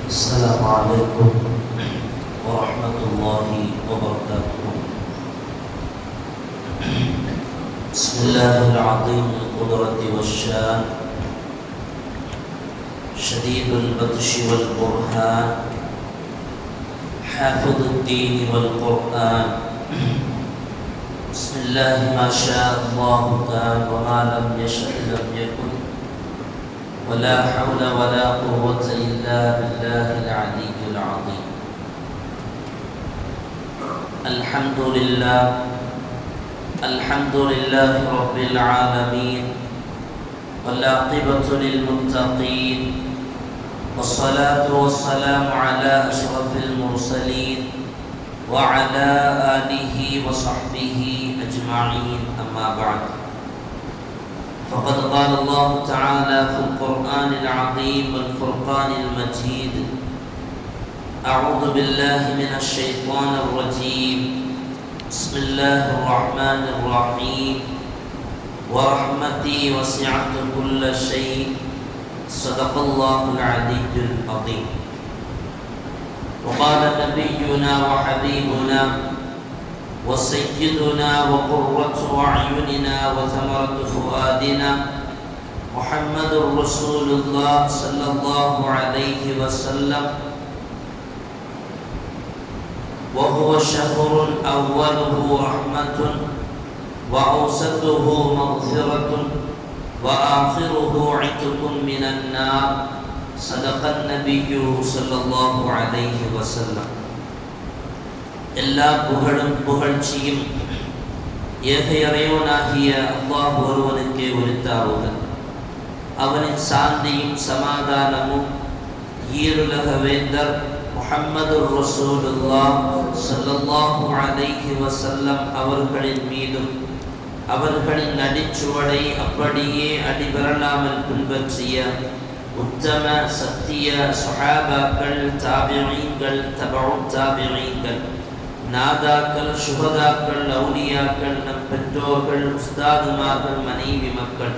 السلام عليكم ورحمة الله وبركاته. بسم الله العظيم القدرة والشان، شديد البطش والبرهان، حافظ الدين والقرآن. بسم الله ما شاء الله كان وما لم يشأ لم يكن، ولا حول ولا قوة إلا بالله العلي العظيم. الحمد لله رب العالمين، والعاقبة للمتقين، والصلاة والسلام على أشرف المرسلين وعلى آله وصحبه أجمعين، أما بعد. فقد قال الله تعالى في القرآن العظيم والفرقان المجيد: أعوذ بالله من الشيطان الرجيم، بسم الله الرحمن الرحيم، ورحمتي وسعت كل شيء، صدق الله العلي العظيم. وقال نبينا وحبيبنا وسيدنا وقرة أعيننا وثمرة فؤادنا محمد رسول الله صلى الله عليه وسلم، وهو شهر أوله رحمة وأوسطه مغفرة وآخره عتق من النار، صدق النبي صلى الله عليه وسلم. எல்லா புகழும் புகழ்ச்சியும் ஏக இறைவனாகிய அல்லாஹ் ஒருவனுக்கே உரித்தாவுக. அவனின் சாந்தியும் சமாதானமும் ஈருலக வேந்தர் முஹம்மது ரசூலுல்லாஹ் ஸல்லல்லாஹு அலைஹி வஸல்லம் அவர்களின் மீதும், அவர்களின் அடிச்சுவடை அப்படியே அடிபெறலாமல் பின்பற்றிய உத்தம சத்திய ஸஹாபாக்கள், தாபிஈன்கள், தபஉ தாபிஈன்கள், நாதாக்கள், சுஹதாக்கள், அவுலியாக்கள், நம் பெற்றோர்கள், உஸ்தாதுமார்கள், மனைவி மக்கள்,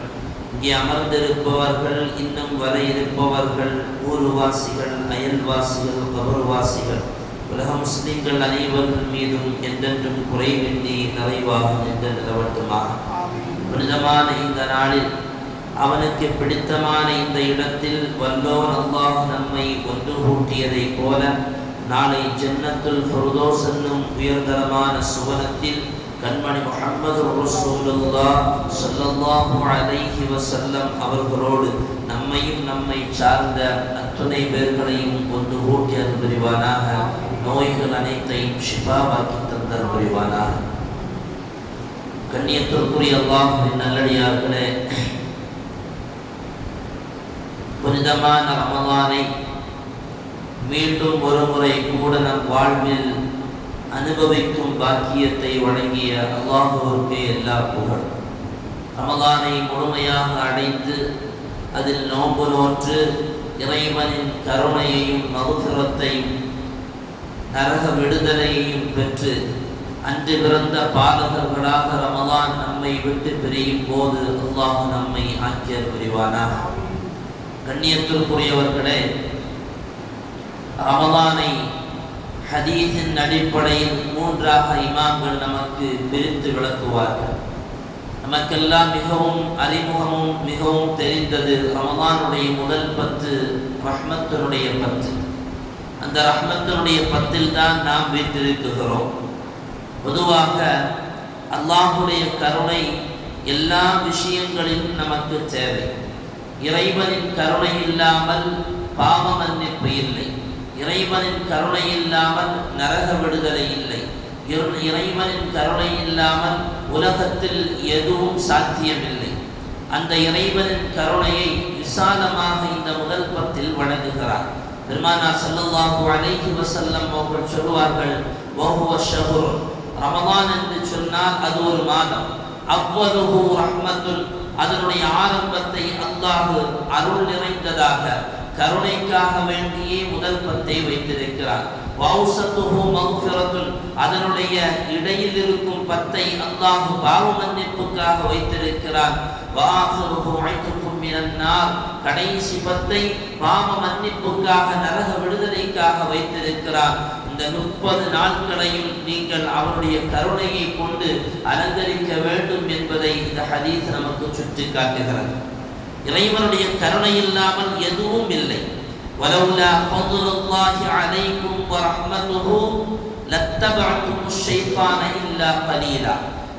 இங்கே அமர்ந்திருப்பவர்கள், இன்னும் வர இருப்பவர்கள், ஊர்வாசிகள், அயல்வாசிகள், கபர்வாசிகள், உலக முஸ்லிம்கள் அனைவர்கள் மீதும் என்றென்றும் குறைவின்றி நிறைவாக நின்று நிலவட்டுமாக. புனிதமான இந்த நாளில் அவனுக்கு பிடித்தமான இந்த இடத்தில் வல்லோன் அல்லாஹ் நம்மை ஒன்று கூட்டியதை போல நாளை ஜன்னத்துல் ஃபிர்தௌஸ் என்னும் உயர்தரமான சுவனத்தில் கண்மணி முஹம்மது ரசூலுல்லாஹ் ஸல்லல்லாஹு அலைஹி வஸல்லம் அவர்களோடு நம்மையும் நம்மை சார்ந்த அத்துணை பேர்களையும் ஒன்று கூட்டி அருள் புரிவானாக. நோய்கள் அனைத்தையும் ஷிஃபாவாக்கி தந்தர் புரிவானாக. கண்ணியத்திற்குரிய அல்லாஹ்வின் நல்லடியார்களே, புனிதமான ரமலானை மீண்டும் ஒரு முறை கூட நம் வாழ்வில் அனுபவிக்கும் பாக்கியத்தை வழங்கிய அல்லாஹுவிற்கு எல்லா புகழ். ரமலானை முழுமையாக அடைந்து அதில் நோன்பு நோற்று இறைவனின் கருணையையும் மகுஃபிரத்தையும் நரக விடுதலையையும் பெற்று அன்று பிறந்த பாலகர்களாக ரமலான் நம்மை விட்டு பிரியும் போது அல்லாஹ் நம்மை ஆக்கியர் புரிவானாக. கண்ணியத்திற்குரியவர்களே, ரமலானை ஹதீஸின் அடிப்படையில் மூன்றாக இமாம்கள் நமக்கு பிரித்து விளக்குவார்கள். நமக்கெல்லாம் மிகவும் அறிமுகமும் மிகவும் தெரிந்தது ரமலானுடைய முதல் 10 ரஹ்மத்தினுடைய 10. அந்த ரஹ்மத்தினுடைய 10 தான் நாம் வைத்திருக்கிறோம். பொதுவாக அல்லாஹுடைய கருணை எல்லா விஷயங்களிலும் நமக்கு தேவை. இறைவனின் கருணை இல்லாமல் பாவ மன்னிப்பு இல்லை. இறைவனின் கருணை இல்லாமல் நரக விடுதலை இல்லை. இறைவனின் கருணை இல்லாமல் உலகத்தில் எதுவும் சாத்தியமில்லை. அந்த இறைவனின் கருணையை விசாலமாக இந்த முதல் 10 வழங்குகிறார். பெருமானார் ஸல்லல்லாஹு அலைஹி வஸல்லம் அவர்கள் சொல்வார்கள், வஹுவ ஷஹ்ரு, ரமலான் என்று சொன்னால் அது ஒரு மாதம். அவ்வலுஹு ரஹ்மத்துன், அதனுடைய ஆரம்பத்தை அல்லாஹ் அருள் நிறைந்ததாக கருணைக்காக வேண்டியே முதல் 10 வைத்திருக்கிறார். வௌசத்துஹு மக்ஃபிரத்துன், அதனுடைய இடையில் இருக்கும் 10 அல்லாஹ் பாவ மன்னிப்புக்காக வைத்திருக்கிறார். வஆஹிருஹு ஐதுக்கும் மினன் நார், கடைசி 10 பாவ மன்னிப்புக்காக நரக விடுதலைக்காக வைத்திருக்கிறார். இந்த 30 நாட்களையும் நீங்கள் அவருடைய கருணையை கொண்டு அலங்கரிக்க வேண்டும் என்பதை இந்த ஹதீஸ் நமக்கு சுட்டி காட்டுகிறது. இறைவனுடைய கருணை இல்லாமல் எதுவும் இல்லை. வலவுலா ஃபضலுல்லாஹி அலைக்கும் வரஹ்மத்துஹு லத்தபஅதுமுஷ் ஷைத்தான இல்லா கலீலா.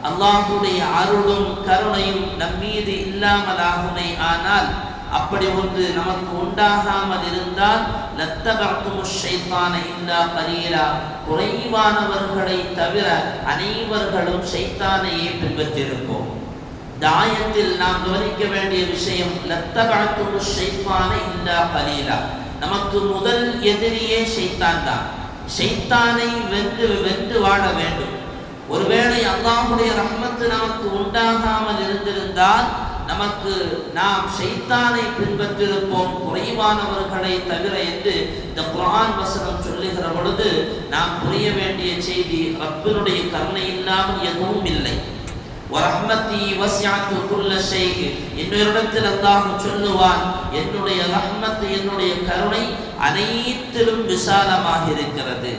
அல்லாஹ்வுடைய அருளும் கருணையும் நம்மீது இல்லாமலாகுமே ஆனால், அப்படி ஒன்று நமக்கு உண்டாகாமல் இருந்தால் லத்தபஅதுமுஷ் ஷைத்தான இல்லா கலீலா, குறைவானவர்களை தவிர அனைவர்களும் ஷைத்தானையே பின்பற்றியிருப்போம். இந்த ஆயத்தில் நாம் கவனிக்க வேண்டிய விஷயம், லத்தபஅதுமுஷ் ஷைத்தான இல்லா கலீலா, நமக்கு முதல் எதிரியே ஷைத்தான் தான். ஷைத்தானை வென்று வாழ வேண்டும். ஒருவேளை அல்லாஹ்வுடைய ரஹ்மத்து நமக்கு உண்டாகாமல் இருந்திருந்தால் நாம் ஷைத்தானை பின்பற்றிருப்போம், குறைவானவர்களை தவிர என்று இந்த குர்ஆன் வசனம் சொல்லுகிற பொழுது நாம் புரிய வேண்டிய செய்தி, ரப்பினுடைய கருணை இல்லாமல் எதுவும் இல்லை. வரஹ்மத்தி வஸிஅத் குல்ல ஷை. இன்னொருடத்தில் அல்லாஹ் சொல்லுவான், என்னுடைய ரஹ்மத், என்னுடைய கருணை அனைத்திலும் விசாலமாக இருக்கிறது.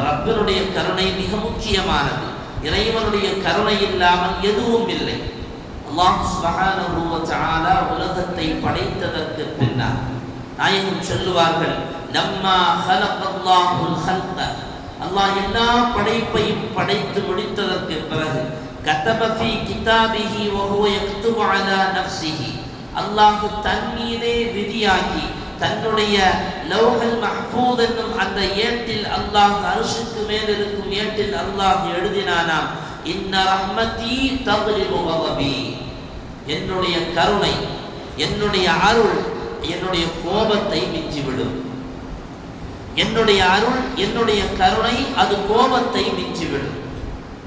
ரப்பினுடைய கருணை மிக முக்கியமானது. இறைவனுடைய கருணை இல்லாமல் எதுவும் இல்லை. அல்லாஹ் சுப்ஹானஹு வ தஆலா உலகத்தை படைத்ததற்கு பின்னர் நாயகம் சொல்லுவார்கள், லம்மா ஹலகல்லாஹுல் ஹல்க, அல்லாஹ் எல்லா படைப்பையும் படைத்து முடித்ததற்கு பிறகு கதப ஃபீ கிதாபிஹி வ ஹுவ யக்துபு அலா நஃப்ஸிஹி, அல்லாஹ் தன் மீதே விதியாக்கி தன்னுடைய லௌஹல் மஹ்ஃபூஸ் என்னும் அந்த ஏட்டில், அல்லாஹ் அர்ஷுக்கு மேல் இருக்கும் ஏட்டில் அல்லாஹ் எழுதினானாம், இன்ன ரஹ்மதி தக்லிபு கதபி, என்னுடைய கருணை, என்னுடைய அருள் என்னுடைய கோபத்தை மிஞ்சிவிடும். என்னுடைய அருள், என்னுடைய கருணை அது கோபத்தை மிஞ்சிவிடும்.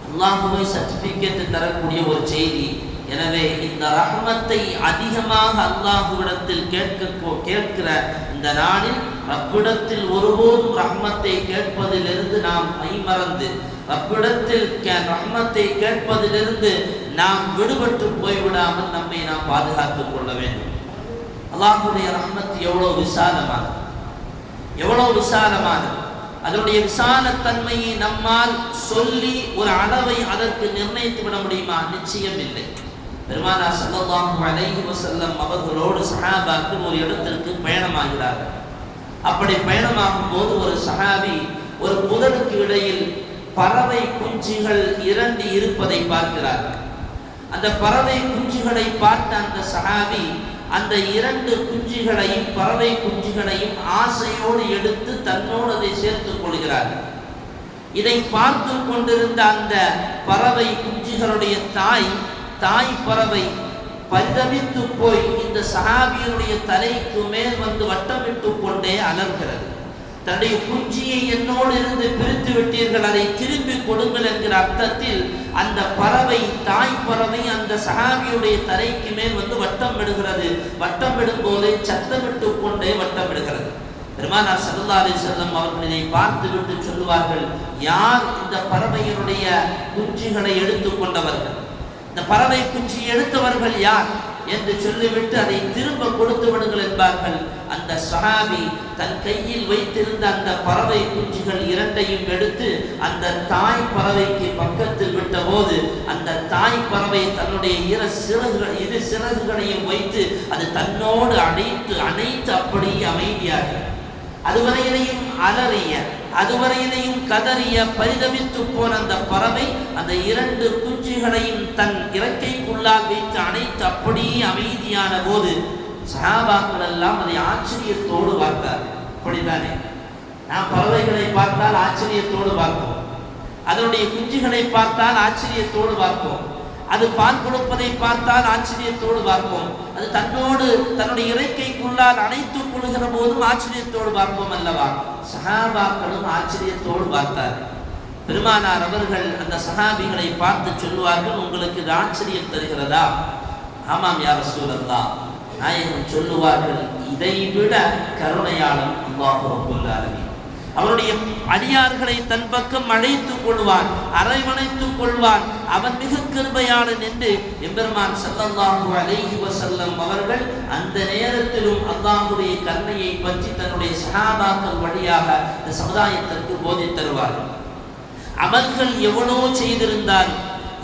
அல்லாஹ்வை சர்டிபிகேட் தரக்கூடிய ஒரு செய்தி. எனவே இந்த ரஹ்மத்தை அதிகமாக அல்லாஹ்விடத்தில் கேட்கிற இந்த நாளில் ரப்பிடத்தில் ஒருபோதும் ரஹ்மத்தை கேட்பதிலிருந்து நாம் மைமறந்து, ரப்பிடத்தில் ரஹ்மத்தை கேட்பதிலிருந்து நாம் விடுபட்டு போய்விடாமல் நம்மை நாம் பாதுகாத்துக் கொள்ள வேண்டும். அல்லாஹ்வுடைய ரஹ்மத் எவ்வளவு விசாலமானது, எவ்வளவு விசாலமானது. அதனுடைய விசாலத்தன்மையை நம்மால் சொல்லி ஒரு அளவை அதற்கு நிர்ணயித்து விட முடியுமா? நிச்சயம் இல்லை. பெருமானார் ஸல்லல்லாஹு அலைஹி வஸல்லம் அவர்களோடு சஹாபாக்கள் ஒரு இடத்திற்கு பயணமாகிறார்கள். அப்படி பயணமாகும் போது ஒரு சஹாபி ஒரு புதருக்கு இடையில் பறவை குஞ்சுகள் 2 இருப்பதை பார்க்கிறார்கள். அந்த பறவை குஞ்சுகளை பார்த்த அந்த சஹாபி அந்த 2 குஞ்சுகளையும், பறவை குஞ்சுகளையும் ஆசையோடு எடுத்து தன்னோடு அதை சேர்த்துக் கொள்கிறார்கள். இதை பார்த்து கொண்டிருந்த அந்த பறவை குஞ்சுகளுடைய தாய் பறவை பரிதவித்து போய் இந்த சஹாபியினுடைய தலைக்கு மேல் வந்து வட்டமிட்டு கொண்டே அலர்கிறது. தன்னுடைய குஞ்சியை என்னோடு இருந்து பிரித்து விட்டீர்கள், அதை திரும்பி கொடுங்கள் என்கிற அர்த்தத்தில் அந்த பறவை, தாய் பறவை அந்த சஹாபியுடைய தலைக்கு மேல் வந்து வட்டம் விடுகிறது. வட்டம் விடும் போதே சத்தமிட்டு கொண்டே வட்டம் விடுகிறது. பெருமானார் ஸல்லல்லாஹு அலைஹி வஸல்லம் அவர்கள் இதை பார்த்து விட்டு சொல்லுவார்கள், யார் இந்த பறவையினுடைய குஞ்சுகளை எடுத்துக் கொண்டவர்கள், இந்த பறவை குஞ்சி எடுத்தவர்கள் யார் என்று சொல்லிவிட்டு அதை திரும்ப கொடுத்து விடுங்கள் என்பார்கள். அந்த சஹாபி தன் கையில் வைத்திருந்த அந்த பறவை குஞ்சுகள் 2ஐயும் எடுத்து அந்த தாய் பறவைக்கு பக்கத்தில் விட்ட போது அந்த தாய் பறவை தன்னுடைய இரு சிறகுகளையும் வைத்து அது தன்னோடு அணைத்து அப்படியே அமைதியாக, அதுவரையிலையும் அலறிய, அதுவரையிலையும் கதறிய, பரிதவித்து போன அந்த பறவை அந்த 2 குஞ்சுகளையும் தன் இறக்கைக்குள்ளால் வைத்து அணைத்து அப்படியே அமைதியான போது சஹாபாக்கள் எல்லாம் அதை ஆச்சரியத்தோடு பார்த்தார். அப்படித்தானே நாம் பறவைகளை பார்த்தால் ஆச்சரியத்தோடு பார்ப்போம், அதனுடைய குஞ்சுகளை பார்த்தால் ஆச்சரியத்தோடு பார்ப்போம், அது பால் கொடுப்பதை பார்த்தால் ஆச்சரியத்தோடு பார்ப்போம், அது தன்னோடு தன்னுடைய இறக்கைக்குள்ளால் அணைத்துக் கொள்கிற போதும் ஆச்சரியத்தோடு பார்ப்போம் அல்லவா? சஹாபாக்களும் ஆச்சரியத்தோடு பார்த்தார்கள். பெருமானார் அவர்கள் அந்த சஹாபிகளை பார்த்து சொல்லுவார்கள், உங்களுக்கு இது ஆச்சரியம் தருகிறதா? ஆமாம் யா ரசூலல்லாஹ். நாயகம் சொல்லுவார்கள், இதை விட கருணையாளன் அல்லாஹ் ரப்பல் ஆலமீன். அவருடைய அடியார்களை தன் பக்கம் அழைத்துக் கொள்வான், அரவணைத்துக் கொள்வான். அவன் மிக கிருபையாளன் என்று எம்பெருமான் ஸல்லல்லாஹு அலைஹி வஸல்லம் அவர்கள் அந்த நேரத்திலும் அல்லாஹ்வுடைய கருணையை பற்றி தன்னுடைய சஹாபாக்கள் வழியாக இந்த சமுதாயத்திற்கு போதித் தருவார்கள். அமல்கள் எவ்வளோ செய்திருந்தால்,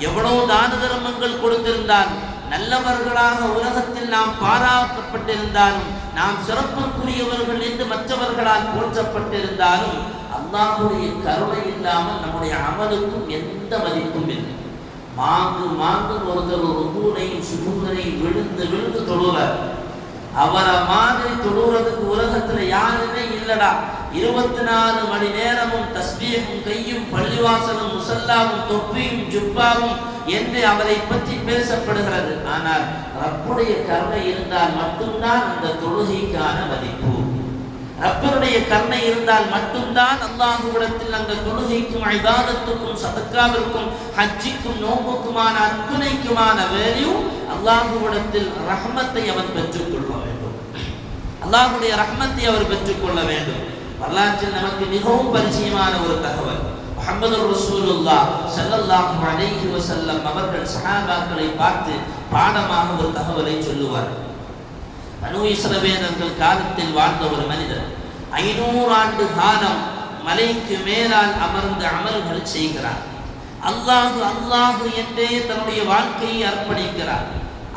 எவ்வளோ தான தர்மங்கள் கொடுத்திருந்தால், நல்லவர்களாக உலகத்தில் நாம் பாராட்டப்பட்டிருந்தாலும், நாம் சிறப்புக்குரியவர்கள் என்று மற்றவர்களால் போற்றப்பட்டிருந்தாலும், அல்லாஹ்வுடைய கருணை இல்லாமல் நம்முடைய அமலுக்கும் எந்த மதிப்பும் இல்லை. மாங்கு ஒருத்தர் ஒரு ருகூனையும் சுஜூதையும் விழுந்து தொழுவார். அவரை மாதிரி தொழுறதுக்கு உலகத்துல யாருமே இல்லடா. 24 மணி நேரமும் தஸ்பீஹும் கையும் பள்ளிவாசலும் முசல்லாவும் தொப்பியும் ஜுப்பாவும் என்று அவரை பற்றி பேசப்படுகிறது. ஆனால் ரப்புடைய கருணை இருந்தால் மட்டும்தான் அந்த தொழுகைக்கான மதிப்பு. ரப்பருடைய கருணை இருந்தால் மட்டும்தான் அல்லாஹ்விடத்தில் அந்த தொழுகைக்கும் இபாதத்துக்கும் சதக்காவிற்கும் ஹஜ்ஜிக்கும் நோம்புக்குமான அத்துணைக்குமான வேல்யூ அல்லாஹ்விடத்தில் ரஹ்மத்தை அவன் பெற்றுக்கொள்ள வேண்டும். அல்லாஹ்வுடைய ரஹ்மத்தை அவர் பெற்றுக்கொள்ள வேண்டும். வரலாற்றில் நமக்கு மிகவும் பரிச்சயமான ஒரு தகவல், முஹம்மது ரசூலுல்லாஹ் ஸல்லல்லாஹு அலைஹி வஸல்லம் அவர்கள் சஹாபாக்களை பார்த்து பாடமாக ஒரு தகவலை சொல்லுவார்கள். பனூ இஸ்ரவேலர்கள் காலத்தில் வாழ்ந்த ஒரு மனிதர் 500 ஆண்டு காலம் மலைக்கு மேலால் அமர்ந்து அமல்கள் செய்கிறார். அல்லாஹு அல்லாஹு என்றே தன்னுடைய வாழ்க்கையை அர்ப்பணிக்கிறார்.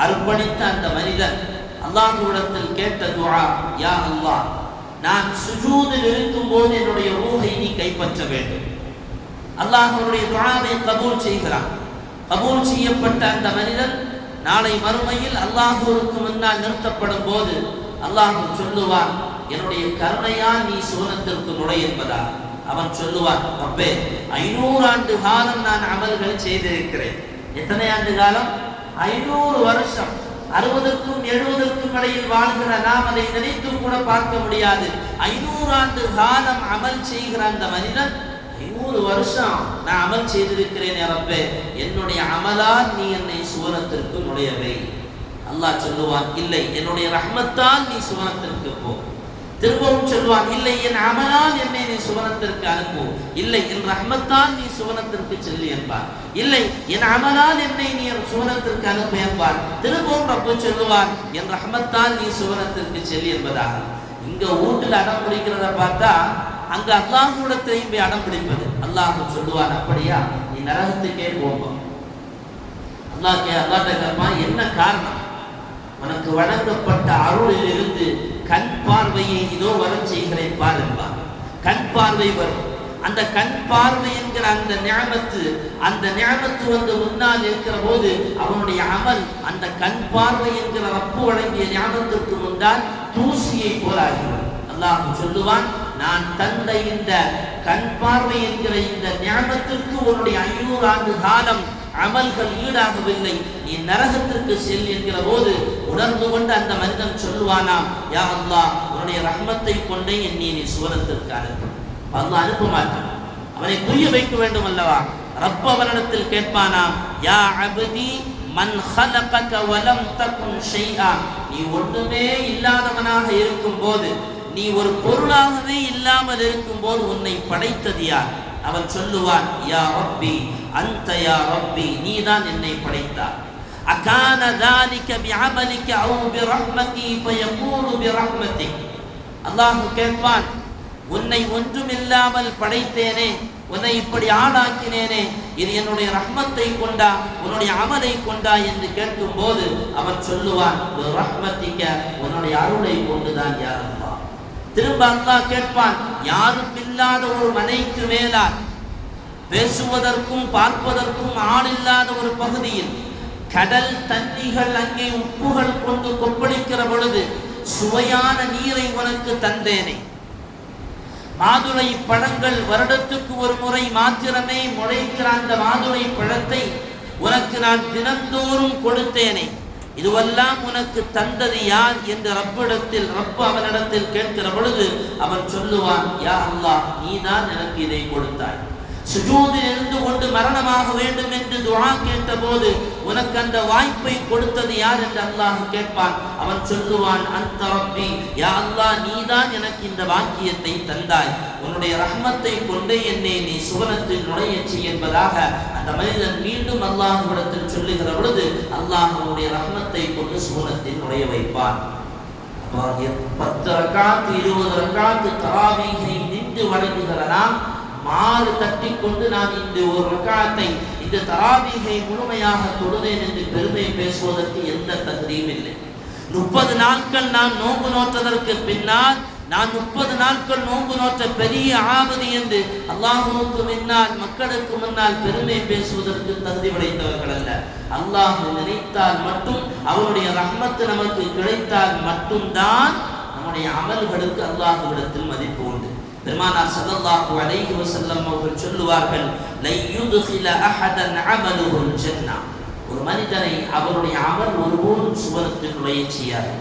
அர்ப்பணித்த அந்த மனிதன் அல்லாஹ்விடத்தில் கேட்ட துஆ, யா அல்லாஹ், நான் சுஜூதில் இருக்கும்போது என்னுடைய ரூஹை நீ கைப்பற்ற வேண்டும். அல்லாஹ் அவருடைய துஆவை கபூல் செய்கிறான். கபூல் செய்யப்பட்ட அந்த மனிதன் நாளை மறுமையில் அல்லாஹ்வுக்கு முன்னால் நிறுத்தப்படும் போது அல்லாஹ் சொல்லுவான், என்னுடைய கருணையால் நீ சுவனத்திற்கு நுழை என்பதா. அவன் சொல்லுவான், ரப்பே, 500 ஆண்டு காலம் நான் அமல்கள் செய்திருக்கிறேன். எத்தனை ஆண்டு காலம்? 500 வருஷம். 60க்கும் 70க்கும் இடையில் வாழ்கிற நாம் அதை நினைத்து கூட பார்க்க முடியாது. 500 ஆண்டு காலம் அமல் செய்கிற அந்த மனிதன் 100 வருஷம் நான் அமல் செய்திருக்கிறேன் ரப்பே, என்னுடைய அமலால் நீ என்னை சுவனத்திற்கு நுழையவை. அல்லாஹ் சொல்லுவான், இல்லை, என்னுடைய ரஹ்மத்தால் நீ சுவனத்திற்கு போ. திரும்பவும் சொல்லுவான், இல்லை, என் அமலால் என்னை நீ சுவனத்திற்கு அனுப்பு. இல்லை, என் ரஹ்மத்தால் நீ சுவனத்திற்கு செல்லு என்பார். இல்லை, என் அமலால் என்னை நீ சுவனத்திற்கு அனுப்பு என்பார். திரும்பவும் ரப்பு சொல்லுவான், என் ரஹ்மத்தால் நீ சுவனத்திற்கு செல்லு என்பதாக. இங்க வீட்டில் அடம் பிடிக்கிறத பார்த்தா அங்க அல்லாஹ்விடத்தையும் போய் அடம் பிடிப்பது. அல்லாஹ் சொல்லுவான், அப்படியா, நீ நரகத்துக்கே போவோம். அல்லாஹ்ட்ட கேட்பான், என்ன காரணம்? உனக்கு வழங்கப்பட்ட அருளில் இருந்து கண் பார்வையை இதோ வர செய்கிறேன் பார் என்பான். கண் பார்வை வரும். அந்த கண் பார்வை என்கிற அந்த நிஅமத்து, அந்த நிஅமத்து வந்து முன்னால் இருக்கிற போது அவனுடைய அமல் அந்த கண் பார்வை என்கிற ரப்பு வழங்கிய நிஅமத்திற்கு முன்னால் தூசியை போலாகிறது. அல்லாஹ் சொல்லுவான், நான் தந்த இந்த கண் பார்வை என்கிற இந்த நிஅமத்திற்கு உன்னுடைய 500 ஆண்டு காலம் அமல்கள் ஈடாகவில்லை, நீ நரகத்திற்கு செல் என்கிற போது உணர்ந்து கொண்டு அந்த மனிதன் சொல்லுவானாம், யா அல்லாஹ், உன்னுடைய ரஹ்மத்தை கொண்டே என்னை நீ சுவனத்திற்கு அனுப்பு. அல்லாஹ் அனுப்ப மாட்டான். அவனை புரிய வைக்க வேண்டும் அல்லவா? ரப் அவனிடத்தில் கேட்பானாம், யா அப்தி மன் ஹலகக வலம் தகுன் ஷைஆ, நீ ஒன்றுமே இல்லாதவனாக இருக்கும் போது, நீ ஒரு பொருளாகவே இல்லாமல் இருக்கும் போது உன்னை படைத்தது யார்? அவன் சொல்லுவான், யா ரப்பி அன்த யா ரப்பி, நீதான் என்னை படைத்தாய். அகான ذلك بعملك او برحمتي فيقول برحمتك. அல்லாஹ் கேட்பான், உன்னை ஒன்றுமில்லாமல் படைத்தேனே, உன்னை இப்படி ஆளாக்கினேனே, இது என்னுடைய ரஹ்மத்தை கொண்டா, உன்னுடைய அமலை கொண்டா என்று கேட்கும் போது அவன் சொல்லுவான், ரஹ்மத்திக்க, உன்னுடைய அருளை கொண்டுதான் யா அல்லாஹ். திரும்ப அல்லாஹ் கேட்பான், யாரும் இல்லாத ஒரு மலைக்கு மேலால், பேசுவதற்கும் பார்ப்பதற்கும் ஆள் இல்லாத ஒரு பகுதியில், கடல் தண்ணிகள் அங்கே உப்புகள் கொண்டு கொப்பளிக்கிற பொழுது சுவையான நீரை உனக்கு தந்தேனே, மாதுளை பழங்கள் வருடத்துக்கு ஒரு முறை மாத்திரமே முளைக்கிற அந்த மாதுளை பழத்தை உனக்கு நான் தினந்தோறும் கொடுத்தேனே, இதுவெல்லாம் உனக்கு தந்தது யார் என்று ரப்பு அவனிடத்தில் கேட்கிற பொழுது அவன் சொல்லுவான், யா அல்லாஹ், நீதான் எனக்கு இதை கொடுத்தாய். சுஜூதில் இருந்து கொண்டு மரணமாக வேண்டும் என்று துஆ கேட்டபோது உனக்கு அந்த வாய்ப்பை கொடுத்தது யார் என்று அல்லாஹ் கேட்பான். அவன் சொல்லுவான், அன்த ரப்பி, யா அல்லாஹ், நீதான் எனக்கு இந்த வாக்கியத்தை தந்தாய், உன்னுடைய ரஹ்மத்தை கொண்டே என்னை நீ சுவனத்தில் நுழையச் செய் என்பதாக அந்த மனிதன் மீண்டும் அல்லாஹ்விடத்தில் சொல்லுகிற பொழுது அல்லாஹ் அவனுடைய ரஹ்மத்தை கொண்டு சுவனத்தில் நுழைய வைப்பான். 10 ரக்காத் 20 ரக்காத் தராவீஹை நின்று வணங்குகிற நாம் மாறு தட்டி கொண்டு நான் இந்த ஒரு ரக்காத்தை இந்த தராவீஹை முழுமையாக தொழுதேன் என்று பெருமை பேசுவதற்கு எந்த தகுதியும் இல்லை. 30 நாட்கள் நாம் நோன்பு நோற்றதற்கு பின்னால் நான் 30 நாட்கள் நோன்பு நோற்ற பெரிய ஆபதி என்று அல்லாஹ்வுக்கு முன்னால் மக்களுக்கு முன்னால் பெருமை பேசுவதற்கு தகுதி படைத்தவர்கள் அல்ல. அல்லாஹ் நினைத்தால் மட்டும் அவனுடைய ரஹ்மத்து நமக்கு கிடைத்தால் மட்டும்தான் நம்முடைய அமல்களுக்கு அல்லாஹ்விடத்தில் மதிப்பு உண்டு. பெருமானார் ஸல்லல்லாஹு அலைஹி வஸல்லம் அவர்கள் சொல்லுவார்கள், லை யுத்கில அஹதன் அமலுல் ஜன்னah, ஒரு மனிதனை அவருடைய அமல் ஒருபோதும் சுவனத்தில் நுழைய செய்யாது.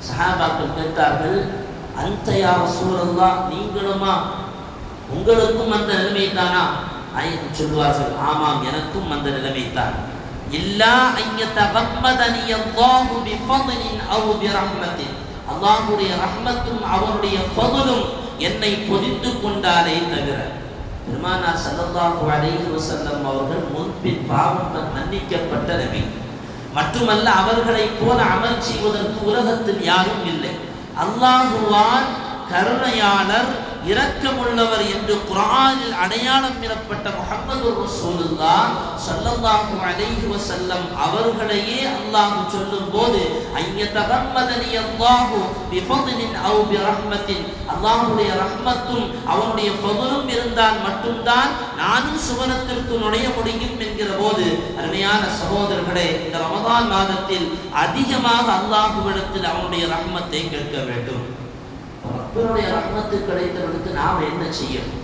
சஹாபாக்கள் கேட்டார்கள், அந்த யா ரசூலல்லாஹ், நீங்களுமா, உங்களுக்கும் அந்த நிலைமை தானா? நாயகம் சொல்வார்கள், ஆமாம், எனக்கும் அந்த நிலைமை தான். இல்லா அன் யதகம்மதனி அல்லாஹு பிஃபضலின் அவ் பிரஹ்மத்தின், அல்லாஹ்வுடைய ரஹ்மத்தும் அவருடைய ஃபضலும் என்னை பொதிந்து கொண்டாலே தவிர. பெருமானார் ஸல்லல்லாஹு அலைஹி வஸல்லம் அவர்கள் முன்பின் பாவம் மன்னிக்கப்பட்ட நபி. மட்டுமல்ல, அவர்களை போல அமல் செய்வதற்கு உலகத்தில் யாரும் இல்லை. அல்லாஹுவான் கருணையாளர், இரக்கமுள்ளவர் என்று குர்ஆனில் அடையாளம் பெறப்பட்ட முஹம்மது ரசூலுல்லாஹ் ஸல்லல்லாஹு அலைஹி வஸல்லம் அவர்களையே அல்லாஹ் சொல்லும்போது, ஐயதகம்மதனி அல்லாஹு பிஃபضலின் அவ் பிரஹ்மத்தின், அல்லாஹ்வுடைய ரஹ்மத்தும் அவனுடைய ஃபضலும் இருந்தால் மட்டும்தான் நானும் சுவனத்திற்கு நுழைய முடியும் என்கிற போது, அருமையான சகோதரர்களே, இந்த ரமதான் மாதத்தில் அதிகமாக அல்லாஹ்விடத்தில் அவனுடைய ரஹ்மத்தை கேட்க வேண்டும். ரப்பினுடைய ரஹ்மத்து கிடைத்தவனுக்கு நாம் என்ன செய்யணும்?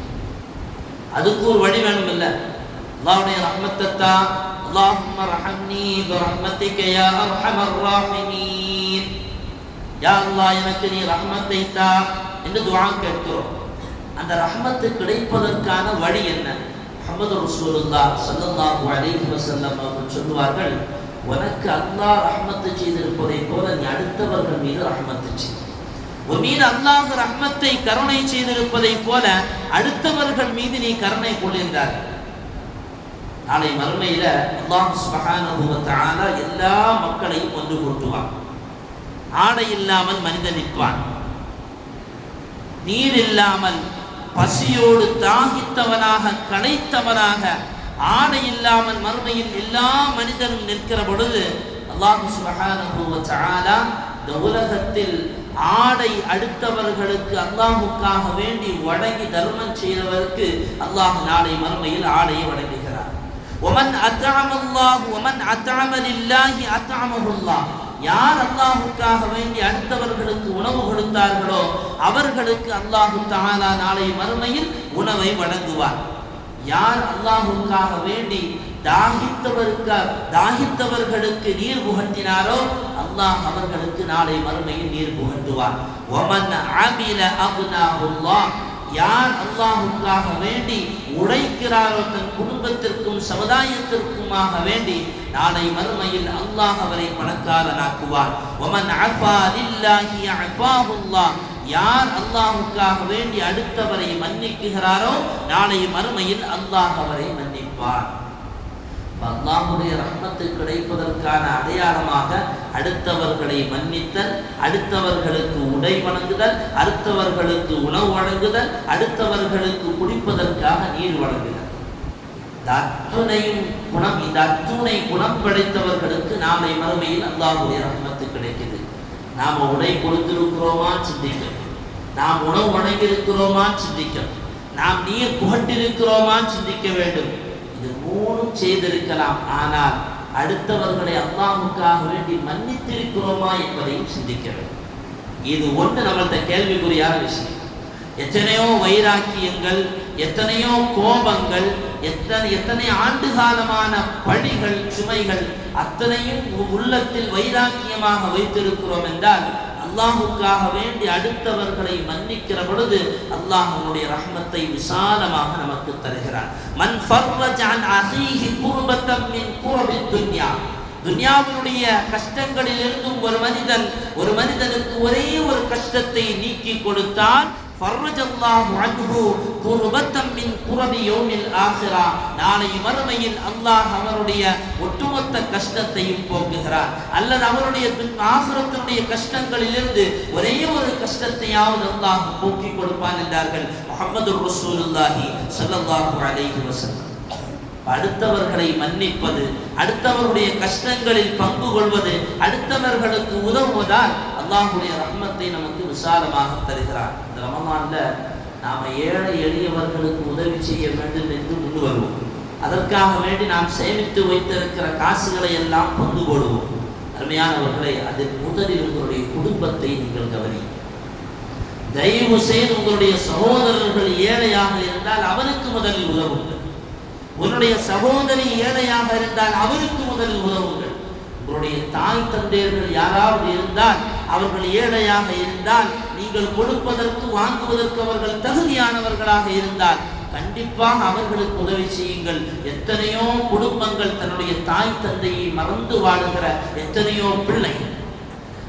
அதுக்கு ஒரு வழி வேணும் இல்ல? அல்லாஹ்வுடைய ரஹ்மத்தா, அல்லாஹும்ம ரஹம்னி பிரஹ்மத்திக யா அர்ஹமர் ராஹிமீன், யா அல்லாஹ் எனக்கு நீ ரஹ்மத்தை தா என்று துஆ கேட்கிறோம். அந்த ரஹ்மத்து கிடைப்பதற்கான வழி என்ன? முஹம்மது ரசூலுல்லாஹ் ஸல்லல்லாஹு அலைஹி வஸல்லம் அவர்கள் சொல்வார்கள், உனக்கு அல்லாஹ் ரஹ்மத்து செய்திருப்பதை போல நீ அடுத்தவர்கள் மீது ரஹ்மத்து செய். உன் மீது அல்லாஹ் ரஹ்மத்தை கருணை செய்திருப்பதை போல அடுத்தவர்கள் மீது நீ கருணை கொள்கின்றார்கள். நாளை மறுமையில அல்லாஹ் சுப்ஹானஹு வ தஆலா எல்லா மக்களையும் ஒன்று கூட்டுவான். ஆடை இல்லாமல் மனிதன் நிற்பான். நீர் இல்லாமல் பசியோடு தாகித்தவனாக களைத்தவனாக ஆடை இல்லாமல் மறுமையில் எல்லா மனிதனும் நிற்கிற பொழுது அல்லாஹ் சுப்ஹானஹு வ தஆலா இந்த உலகத்தில் ஆடை அடுத்தவர்களுக்கு அல்லாஹுக்காக வேண்டி வழங்கி தர்மம் செய்தவருக்கு அல்லாஹ் நாளை மறுமையில் ஆடையை வழங்குகிறார். ஒமன் அத்அமல்லாஹு ஒமன் அத்அம லில்லாஹி அத்அமஹுல்லாஹ், யார் அல்லாஹுக்காக வேண்டி அடுத்தவர்களுக்கு உணவு கொடுத்தார்களோ அவர்களுக்கு அல்லாஹு தஆலா நாளை மறுமையில் உணவை வழங்குவார். யார் அல்லாஹுக்காக வேண்டி தாகித்தவர்களுக்கு நீர் புகட்டினாரோ அல்லாஹ் அவர்களுக்கு நாளை மறுமையில் நீர் புகட்டுவார். வமன் அமில அக்னாஹுல்லாஹ், யார் அல்லாஹுக்காக வேண்டி உழைக்கிறாரோ தன் குடும்பத்திற்கும் சமுதாயத்திற்குமாக வேண்டி நாளை மறுமையில் அல்லாஹ் அவரை பணக்காரனாக்குவார். வமன் அஃபா லில்லாஹி அஃபாஹுல்லாஹ், யார் அல்லாஹுக்காக வேண்டி அடுத்தவரை மன்னிக்குகிறாரோ நாளை மறுமையில் அல்லாஹ் அவரை மன்னிப்பார். அல்லாஹ்வுடைய ரஹ்மத்து கிடைப்பதற்கான அடையாளமாக அடுத்தவர்களை மன்னித்தல், அடுத்தவர்களுக்கு உடை வழங்குதல், அடுத்தவர்களுக்கு உணவு வழங்குதல், அடுத்தவர்களுக்கு குடிப்பதற்காக நீர் வழங்குதல். இந்த அத்துணை குணம் படைத்தவர்களுக்கு நாளை மறுமையில் அல்லாஹ்வுடைய ரஹ்மத்து கிடைக்குது. நாம உடை கொடுத்திருக்கிறோமா சிந்திக்கணும், நாம் உணவு வழங்கியிருக்கிறோமா சிந்திக்கணும், நாம் நீர் புகட்டிருக்கிறோமா சிந்திக்க வேண்டும். இது மூணும் செய்திருக்கலாம், ஆனால் அடுத்தவர்களை அல்லாஹுக்காக வேண்டி மன்னித்திருக்கிறோமா என்பதையும் சிந்திக்க வேண்டும். இது ஒன்று நம்மள்கிட்ட கேள்விக்குறியான விஷயம். எத்தனையோ வைராக்கியங்கள், எத்தனையோ கோபங்கள், எத்தனை ஆண்டு காலமான பழிகள் சுமைகள் அத்தனையும் உள்ளத்தில் வைராக்கியமாக வைத்திருக்கிறோம் என்றால் அல்லாஹுக்காக வேண்டி அடுத்தவர்களை மன்னிக்கிற பொழுது அல்லாஹ் அவனுடைய ரஹ்மத்தை விசாலமாக நமக்கு தருகிறான். மன் ஃபர்ரஜ அன் அஹீஹி குர்பத்தம் மின் குர்பித் துன்யா, துன்யாவினுடைய கஷ்டங்களிலிருந்தும் ஒரு மனிதனுக்கு ஒரே ஒரு கஷ்டத்தை நீக்கி கொடுத்தால் ஃபர்ரஜல்லாஹு அன்ஹு குர்பத்தம் மின் குர்பி யௌமில் ஆখিরা, நாளை மறுமையில் அல்லாஹ் அவருடைய ஒட்டுமொத்த கஷ்டத்தையும் போக்குகிறார். அல்லது அவருடைய ஆখিরাத்தினுடைய கஷ்டங்களிலிருந்து ஒரே ஒரு கஷ்டத்தையாவது அல்லாஹ் போக்கி கொடுப்பான் என்றார்கள் முஹம்மதுர் ரசூலுல்லாஹி ஸல்லல்லாஹு அலைஹி வஸல்லம். அடுத்தவர்களை மன்னிப்பது, அடுத்தவருடைய கஷ்டங்களில் பங்கு கொள்வது, அடுத்தவர்களுக்கு உதவுவதால் அல்லாஹ்வுடைய ரஹ்மத்தை நமக்கு விசாலமாக தருகிறார். இந்த ரமலான்ல நாம ஏழை எளியவர்களுக்கு உதவி செய்ய வேண்டும் என்று முன் வருவோம். அதற்காக வேண்டி நாம் சேமித்து வைத்திருக்கிற காசுகளை எல்லாம் பங்கு போடுவோம். அருமையானவர்களே, அதில் முதலில் உங்களுடைய குடும்பத்தை நீங்கள் கவனியுங்கள். தயவு செய்து உங்களுடைய சகோதரர்கள் ஏழையாக இருந்தால் அவனுக்கு முதலில் உதவுங்கள். உன்னுடைய சகோதரி ஏழையாக இருந்தால் அவருக்கு முதலில் உதவுங்கள். உங்களுடைய தாய் தந்தையர்கள் யாராவது இருந்தால் அவர்கள் ஏழையாக இருந்தால் நீங்கள் கொடுப்பதற்கு வாங்குவதற்கு அவர்கள் தகுதியானவர்களாக இருந்தால் கண்டிப்பாக அவர்களுக்கு உதவி செய்யுங்கள். எத்தனையோ குடும்பங்கள் தன்னுடைய தாய் தந்தையை மறந்து வாழுகிற எத்தனையோ பிள்ளை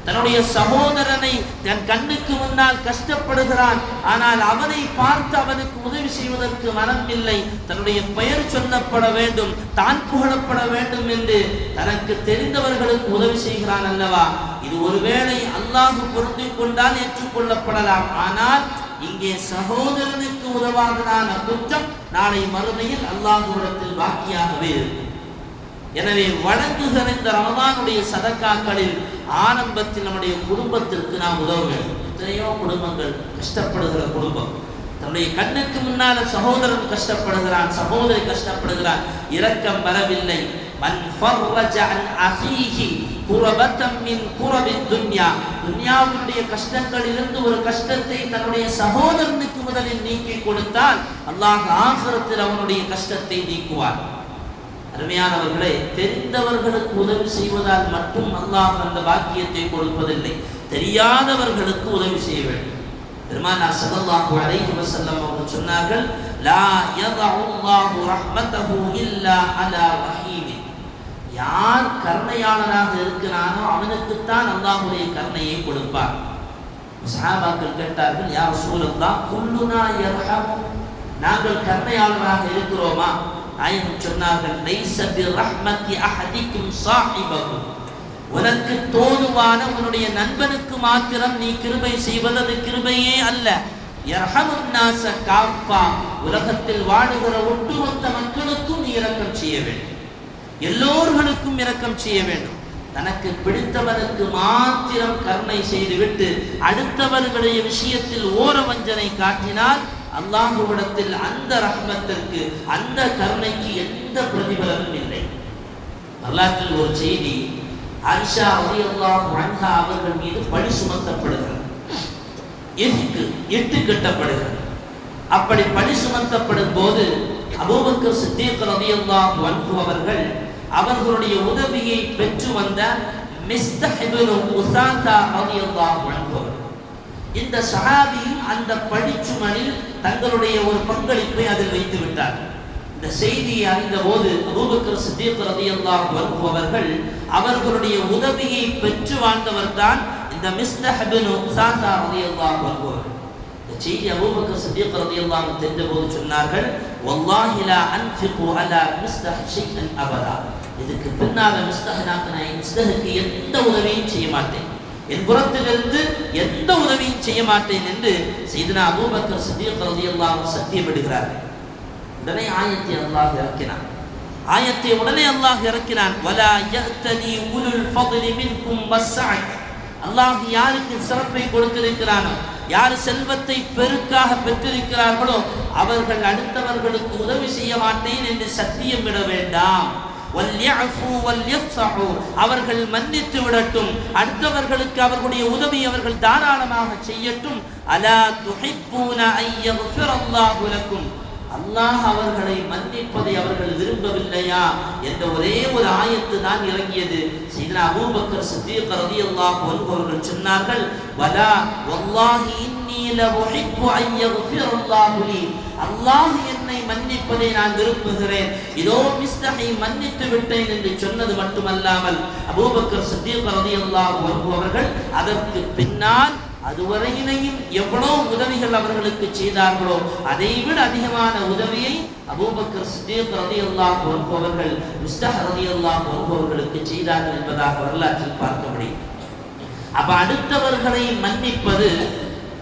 தன்னுடைய சகோதரனை தன் கண்ணுக்கு முன்னால் கஷ்டப்படுகிறான், ஆனால் அவனை பார்த்து அவனுக்கு உதவி செய்வதற்கு மனம் இல்லை. தன்னுடைய பெயர் சொல்லப்பட வேண்டும், தான் புகழப்பட வேண்டும் என்று தனக்கு தெரிந்தவர்களுக்கு உதவி செய்கிறான் அல்லவா? இது ஒருவேளை அல்லாஹ் பொருந்திக் கொண்டால் ஏற்றுக்கொள்ளப்படலாம். ஆனால் இங்கே சகோதரனுக்கு உதவாததான குற்றம் நாளை மறுமையில் அல்லாஹ்விடத்தில் பாக்கியாகவே இருக்கும். எனவே வழங்குகிற இந்த ரமதானுடைய சதக்காக்களில் ஆரம்பத்தில் நம்முடைய குடும்பத்திற்கு நாம் உதவ வேண்டும். எத்தனையோ குடும்பங்கள் கஷ்டப்படுகிற குடும்பம், தன்னுடைய கண்ணுக்கு முன்னால சகோதரன் கஷ்டப்படுகிறான், சகோதரி கஷ்டப்படுகிறான், இரக்கம் வரவில்லை. மன் ஃபர்ரஜ அன் அஹீஹி குர்பத்தம் மின் குர்பித் துன்யா, துன்யாவுடைய கஷ்டங்களிலிருந்து ஒரு கஷ்டத்தை தன்னுடைய சகோதரனுக்கு முதலில் நீக்கி கொடுத்தால் அல்லாஹ் ஆகிரத்தில் அவனுடைய கஷ்டத்தை நீக்குவார். அருமையானவர்களே, தெரிந்தவர்களுக்கு உதவி செய்வதால் மட்டும் அல்லாஹ் அந்த பாக்கியத்தை கொடுப்பதில்லை, தெரியாதவர்களுக்கு உதவி செய்ய வேண்டும். பெருமானார் ஸல்லல்லாஹு அலைஹி வஸல்லம் அவர்கள் சொன்னார்கள், லா யதஉல்லாஹு ரஹ்மத்தஹு இல்லா அலா ரஹீம், யார் கருணையாளனாக இருக்கிறானோ அவனுக்குத்தான் அல்லாஹ்வுடைய கருணையை கொடுப்பார். சஹாபாக்கள் கேட்டார்கள், யா ரசூலல்லாஹ் குல்லுனா யர்ஹமு, நாங்கள் கருணையாளராக இருக்கிறோமா? நாயகம் சொன்னார்கள், லைஸ பிர்ரஹ்மத்தி அஹதிக்கும் ஸாஹிபஹு, உனக்கு தோதுவான உன்னுடைய நண்பனுக்கு மாத்திரம் நீ கிருபை செய்வது அது கிருபையே அல்ல. யர்ஹமுன் நாஸ காஃபா, உலகத்தில் வாழுகிற ஒட்டுமொத்த மக்களுக்கும் நீ இரக்கம் செய்ய வேண்டும், எல்லோர்களுக்கும் இரக்கம் செய்ய வேண்டும். தனக்கு பிடித்தவனுக்கு மாத்திரம் கருணை செய்துவிட்டு அடுத்தவர்களுடைய விஷயத்தில் ஓர வஞ்சனை காட்டினால் அல்லாஹ்விடத்தில் அந்த ரஹ்மத்திற்கு அந்த கருணைக்கு எந்த பிரதிபலனும் இல்லை. வரலாற்றில் ஒரு செய்தி, ஆயிஷா ரலியல்லாஹு அன்ஹா அவர்கள் மீது பழி சுமத்தப்படுகிறது, இட்டு கட்டப்படுகிறது. அப்படி பழி சுமத்தப்படும் போது அபூபக்கர் சித்தீக் ரலியல்லாஹு அன்ஹு அவர்கள் அவர்களுடைய உதவியை பெற்று வந்த மிஸ்தஹ் இப்னு உஸாதா ரலியல்லாஹு அன்ஹு, இந்த சஹாபியும் அந்த பழிச்சுமனில் தங்களுடைய ஒரு பங்களிப்பை அதில் வைத்து விட்டார். இந்த செய்தியை அறிந்த போது அபூபக்கர் சித்தீக் ரலியல்லாஹு அன்ஹு அவர்கள் அவர்களுடைய உதவியை பெற்று வாழ்ந்தவர் தான் இந்த மிஸ்தஹ் இப்னு உஸாதா ரலியல்லாஹு அன்ஹு. இந்த செய்தி அபூபக்கர் சித்தீக் ரலியல்லாஹு அன்ஹு தெரிந்த போது சொன்னார்கள், வல்லாஹி லா அன்ஃபிகு அலா மிஸ்தஹ் ஷைஅன் அபதா, இதுக்கு பின்னால மிஸ்தஹுக்கு எந்த உதவியும் செய்ய மாட்டேன், என் புறத்திலிருந்து எந்த உதவியும் செய்ய மாட்டேன் என்று சையதுனா அபூபக்கர் சித்தீக் ரலியல்லாஹு அன்ஹு சத்தியமிடுகிறார்கள். உடனே ஆயத்தை அல்லாஹ் இறக்கினான். ஆயத்தை உடனே அல்லாஹ் இறக்கினான், வலா யஅ்தனி உலுல் ஃபضل மின்கும் வஸ்ஸஅத், அல்லாஹ் யாருக்கு சிறப்பை கொடுத்திருக்கிறானோ, யார் செல்வத்தை பெருக்காக பெற்றிருக்கிறார்களோ அவர்கள் அடுத்தவர்களுக்கு உதவி செய்ய மாட்டேன் என்று சத்தியமிட வேண்டாம். அவர்கள் மன்னித்து விடட்டும், அடுத்தவர்களுக்கு அவர்களுடைய உதவி அவர்கள் தாராளமாக செய்யட்டும். அலா துஹிப்பூன ஐ யக்ஃபிரல்லாஹு லக்கும், அல்லாஹ் அவர்களை மன்னிப்பதை அவர்கள் விரும்பவில்லையா என்ற ஒரே ஒரு ஆயத்து தான் இறங்கியது. சையதுனா அபூபக்கர் சித்தீக் ரலியல்லாஹு அன்ஹு அவர்கள் சொன்னார்கள், வலா வல்லாஹி இன்னீ லஉஹிப்பு அன் யக்ஃபிரல்லாஹு லீ, அல்லாஹ் என்னை மன்னிப்பதை நான் விரும்புகிறேன், இதோ மிஸ்தஹி மன்னித்து விட்டேன் என்று சொன்னது மட்டுமல்லாமல் அபூபக்கர் சித்தீக் ரலியல்லாஹு அன்ஹு அவர்கள் அதற்கு பின்னால் அதுவரையிலையும் எவ்வளவு உதவிகள் அவர்களுக்கு செய்தார்களோ அதைவிட அதிகமான உதவியை அபூபக்கர் சித்தீக் ரலியல்லாஹு அன்ஹு அவர்கள் மிஸ்தஹ் ரலியல்லாஹு அன்ஹு அவர்களுக்கு செய்தார்கள் என்பதாக வரலாற்றில் பார்க்க முடியும். அப்ப அடுத்தவர்களை மன்னிப்பது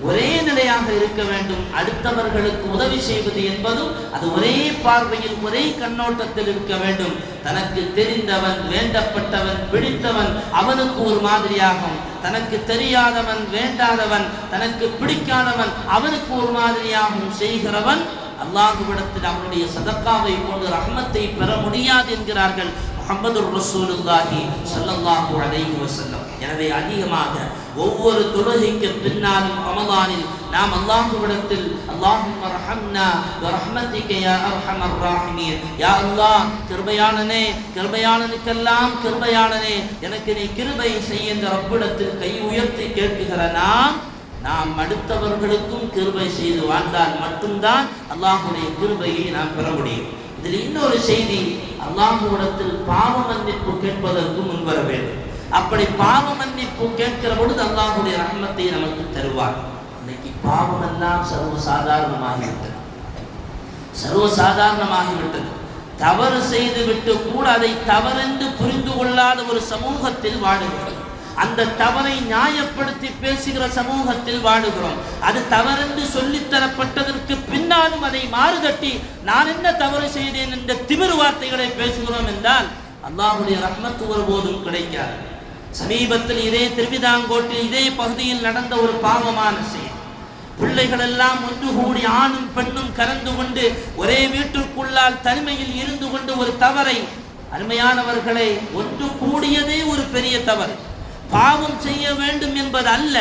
ஒரே நிலையாக இருக்க வேண்டும். அடுத்தவர்களுக்கு உதவி செய்வது என்பதும் அது ஒரே பார்வையில் ஒரே கண்ணோட்டத்தில் இருக்க வேண்டும். தனக்கு தெரிந்தவன், வேண்டப்பட்டவன், பிடித்தவன் அவனுக்கு ஒரு மாதிரியாகும், தனக்கு தெரியாதவன், வேண்டாதவன், தனக்கு பிடிக்காதவன் அவனுக்கு ஒரு மாதிரியாகவும் செய்கிறவன் அல்லாஹ்விடத்தில் அவனுடைய சதக்காவை கொண்டு ரஹ்மத்தை பெற முடியாது என்கிறார்கள் முஹம்மது ரசூலுல்லாஹி ஸல்லல்லாஹு அலைஹி வஸல்லம். எனவே அதிகமாக ஒவ்வொரு தொழுகைக்கு பின்னாலும் ரமலானில் நாம் அல்லாஹ்விடத்தில் அல்லாஹும்ம ரஹம்னா பிரஹ்மதிக யா அர்ஹமர் ராஹிமீன், யா அல்லாஹ் கிருபையாளனே, கிருபையாளனுக்கெல்லாம் கிருபையாளனே, எனக்கு நீ கிருபை செய்ய என்ற ரப்பிடத்தில் கை உயர்த்தி கேட்கிற நாம் அடுத்தவர்களுக்கும் கிருபை செய்து வாழ்ந்தால் மட்டும்தான் அல்லாஹ்வுடைய கிருபையை நாம் பெற முடியும். இதில் இன்னொரு செய்தி, அல்லாஹ்விடத்தில் பாவ மன்னிப்பு கேட்பதற்கு முன்வர வேண்டும். அப்படி பாவ மன்னிப்பு கேட்கிற பொழுது அல்லாஹ்வுடைய ரஹ்மத்தை நமக்கு தருவார். இன்னைக்கு பாவம் எல்லாம் சர்வசாதாரணமாகிவிட்டது, சர்வசாதாரணமாகிவிட்டது. தவறு செய்து விட்டு கூட அதை தவறென்று புரிந்து கொள்ளாத ஒரு சமூகத்தில் வாழுகிறோம். அந்த தவறை நியாயப்படுத்தி பேசுகிற சமூகத்தில் வாழுகிறோம். அது தவறென்று சொல்லித்தரப்பட்டதற்கு பின்னாலும் அதை மாறுதட்டி நான் என்ன தவறு செய்தேன் என்ற திமிரு வார்த்தைகளை பேசுகிறோம் என்றால் அல்லாஹ்வுடைய ரஹ்மத் ஒருபோதும் கிடைக்காது. சமீபத்தில் இதே திருவிதாங்கோட்டில் இதே பகுதியில் நடந்த ஒரு பாவமான செயல். பிள்ளைகள் எல்லாம் ஒன்று கூடி ஆணும் பெண்ணும் கலந்து கொண்டு ஒரே வீட்டிற்குள்ளால் தனிமையில் இருந்து கொண்டு ஒரு தவறை, அருமையானவர்களை, ஒன்று கூடியதே ஒரு பெரிய தவறு. பாவம் செய்ய வேண்டும் என்பது அல்ல,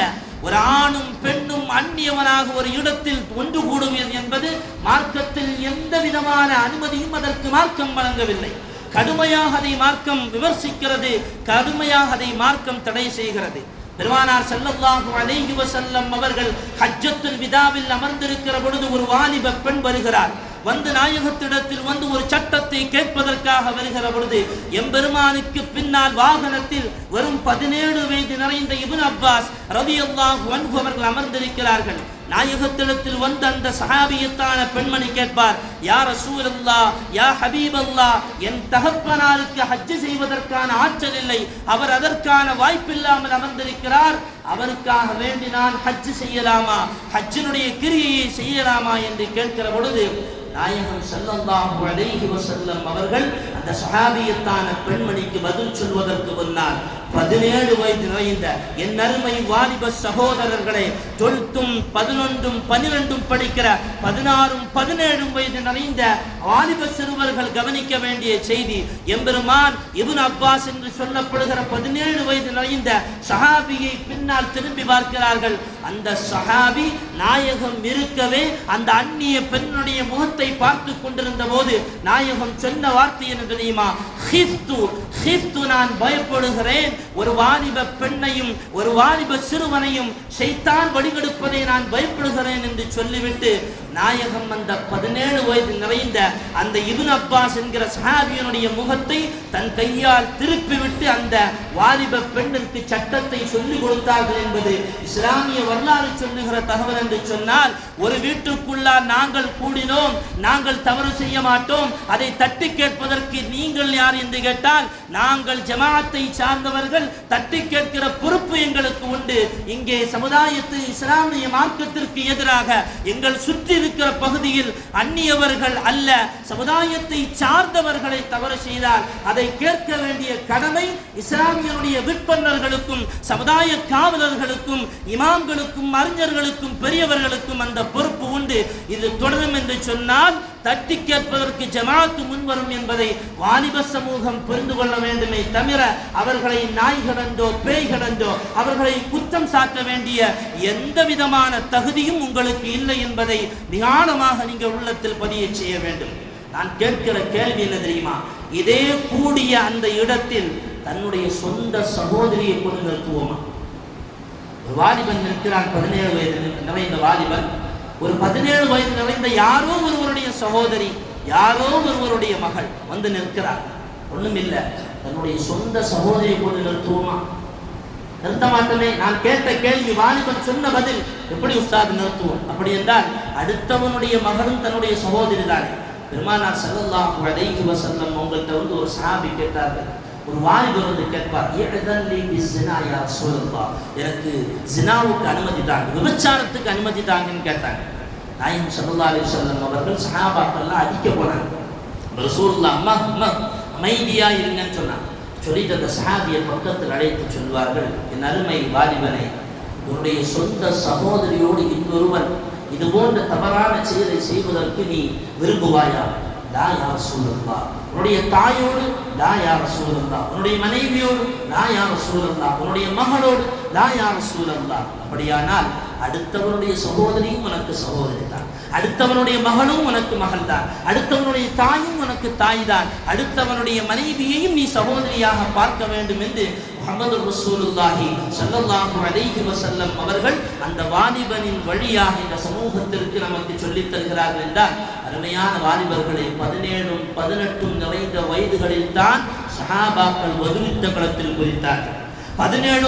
ஒரு ஆணும் பெண்ணும் அந்நியவனாக ஒரு இடத்தில் ஒன்று கூடுவது என்பது மார்க்கத்தில் எந்த விதமான அனுமதியும் அதற்கு மார்க்கம் வழங்கவில்லை. கடுமையாக அதை மார்க்கம் விமர்சிக்கிறது, கடுமையாக அதை மார்க்கம் தடை செய்கிறது. பெருமானார் ஸல்லல்லாஹு அலைஹி வஸல்லம் அவர்கள் ஹஜ்ஜத்துல் விதாவில் அமர்ந்திருக்கிற பொழுது ஒரு வாலிப பெண் வருகிறார். வந்து நாயகத்திடத்தில் வந்து ஒரு சட்டத்தை கேட்பதற்காக வருகிற பொழுது எம்பெருமானுக்கு பின்னால் வாகனத்தில் வெறும் 17 வயது நிறைந்த இப்னு அப்பாஸ் ரலியல்லாஹு அன்ஹு அவர்கள் அமர்ந்திருக்கிறார்கள். நாயகத்திடத்தில் வந்து அந்த சஹாபியத்தான பெண்மணி கேட்பார், யா ரசூலல்லாஹ், யா ஹபீபல்லாஹ், என் தகப்பனாருக்கு ஹஜ் செய்வதற்கான ஆற்றல் இல்லை, அவர் அதற்கான வாய்ப்பில்லாமல் அமர்ந்திருக்கிறார், அவருக்காக வேண்டி நான் ஹஜ் செய்யலாமா, ஹஜ்ஜினுடைய கிரியையை செய்யலாமா என்று கேட்கிற பொழுது நாயகம் ஸல்லல்லாஹு அலைஹி வஸல்லம் அவர்கள் அந்த சஹாபியத்தான பெண்மணிக்கு பதில் சொல்வதற்கு முன்னால் 17 வயது நிறைந்த என் அருமை வாலிப சகோதரர்களை, 12ம் 11ம் 12ம் படிக்கிற 16ம் 17 வயது நிறைந்த வாலிப சிறுவர்கள் கவனிக்க வேண்டிய செய்தி, எம்பெருமான் இப்னு அப்பாஸ் என்று சொல்லப்படுகிற 17 வயது நிறைந்த சஹாபியை பின்னால் திரும்பி பார்க்கிறார்கள். அந்த சஹாபி நாயகம் இருக்கவே அந்த அந்நிய பெண்ணுடைய முகத்தை பார்த்து கொண்டிருந்த போது நாயகம் சொன்ன வார்த்தை என்ன தெரியுமா? ஹிஃப்து, நான் பயப்படுகிறேன். ஒரு வாலிப பெண்ணையும் ஒரு வாலிப சிறுவனையும் ஷைத்தான் வழிகெடுப்பதை நான் பயப்படுகிறேன் என்று சொல்லிவிட்டு நாயகம் அந்த 17 வயது நிறைந்த அந்த இப்னு அப்பாஸ் என்கிற சஹாபியினுடைய முகத்தை தன் கையால் திருப்பிவிட்டு அந்த வாலிப பெண்ணிற்கு சட்டத்தை சொல்லிக் கொடுத்தார்கள் என்பது இஸ்லாமிய வரலாறு சொல்லுகிற தகவல் என்று சொன்னால், ஒரு வீட்டுக்குள்ளால் நாங்கள் கூடினோம், நாங்கள் தவறு செய்ய மாட்டோம், அதை தட்டி கேட்பதற்கு நீங்கள் யார் என்று கேட்டால் நாங்கள் ஜமாஅத்தை சார்ந்தவர்கள், தட்டி கேட்கிற பொறுப்பு எங்களுக்கு உண்டு. இங்கே சமுதாயத்து இஸ்லாமிய மார்க்கத்திற்கு எதிராக எங்கள் சுற்றி இருக்கிற பகுதியில் அந்நியவர்கள் அல்ல, சமுதாயத்தை சார்ந்தவர்களை தவறு செய்தால் அதை கேட்க வேண்டிய கடமை இஸ்லாமியருடைய விற்பனர்களுக்கும் சமுதாய காவலர்களுக்கும் இமாம்களுக்கும் அறிஞர்களுக்கும் பெரியவர்களுக்கும் அந்த பொறுப்பு உண்டு. இது தொடரும் என்று சொன்னால் தட்டி கேட்பதற்கு ஜமாத்து முன்வரும் என்பதை வாலிப சமூகம் புரிந்து கொள்ள வேண்டுமே தவிர அவர்களை நாய் கடந்தோ பேய் கடந்தோ அவர்களை குற்றம் சாட்ட வேண்டிய எந்த விதமான தகுதியும் உங்களுக்கு இல்லை என்பதை நிதானமாக நீங்கள் உள்ளத்தில் பதிய செய்ய வேண்டும். நான் கேட்கிற கேள்வி என்ன தெரியுமா? இதே கூடிய அந்த இடத்தில் தன்னுடைய சொந்த சகோதரியை கொண்டு நிறுத்துவோமா? ஒரு வாலிபன் நிற்கிறான், 17 வயது நிறைந்த வாலிபன். ஒரு 17 வயது நிறைந்த யாரோ ஒருவருடைய சகோதரி, யாரோ ஒருவருடைய மகள் வந்து நிற்கிறார். ஒண்ணும் இல்லை, தன்னுடைய சொந்த சகோதரியை கொண்டு நிறுத்துவோமா? நிறுத்த மாட்டோமே. நான் கேட்ட கேள்வி, வாலிபன் சொன்ன பதில், எப்படி உஸ்தாத் நிறுத்துவோம்? அப்படி என்றால் அடுத்தவனுடைய மகனும் தன்னுடைய சகோதரி தானே. பெருமானார் ஸல்லல்லாஹு அலைஹி வஸல்லம் அவங்கள்ட்ட வந்து ஒரு சஹாபி கேட்டார்கள். ஒரு வாலிபர் வந்து கேட்பார், எனக்கு ஜினாவுக்கு அனுமதி தாங்க, விபச்சாரத்துக்கு அனுமதி தாங்கன்னு கேட்டாங்க. நாயகம் ஸல்லல்லாஹு அலைஹி வஸல்லம் அவர்கள் சஹாபாக்கள்லாம் அடிக்க போனாங்க. ரசூலுல்லாஹ் அம்மா அமைதியா இருங்கன்னு சொன்னாங்க. சொல்லிட்டு அந்த சஹாபியை பக்கத்தில் அழைத்து சொல்வார்கள், என் அருமை வாலிபனை, உன்னுடைய சொந்த சகோதரியோடு இன்னொருவன் இது போன்ற தவறான செயலை செய்வதற்கு நீ விரும்புவாயா? லா யா ரசூலல்லாஹ். உன்னுடைய தாயோடு லா யா ரசூலல்லாஹ், உன்னுடைய மனைவியோடு லா யா ரசூலல்லாஹ், உன்னுடைய மகளோடு லா யா ரசூலல்லாஹ். அப்படியானால் அடுத்தவனுடைய சகோதரியும் உனக்கு சகோதரி தான், அடுத்தவனுடைய மகளும் உனக்கு மகள் தான், அடுத்தவனுடைய தாயும் உனக்கு தாய் தான், அடுத்தவனுடைய மனைவியையும் நீ சகோதரியாக பார்க்க வேண்டும் என்று முஹம்மது ரசூலுல்லாஹி ஸல்லல்லாஹு அலைஹி வஸல்லம் அவர்கள் அந்த வாலிபனின் வழியாக இந்த சமூகத்திற்கு நமக்கு சொல்லித் தருகிறார்கள் என்றால், அருமையான வாலிபர்களை 17 18 நிறைந்த வயதுகளில் தான் சஹாபாக்கள் வதுவித்த களத்தில் குறித்தார்கள். 17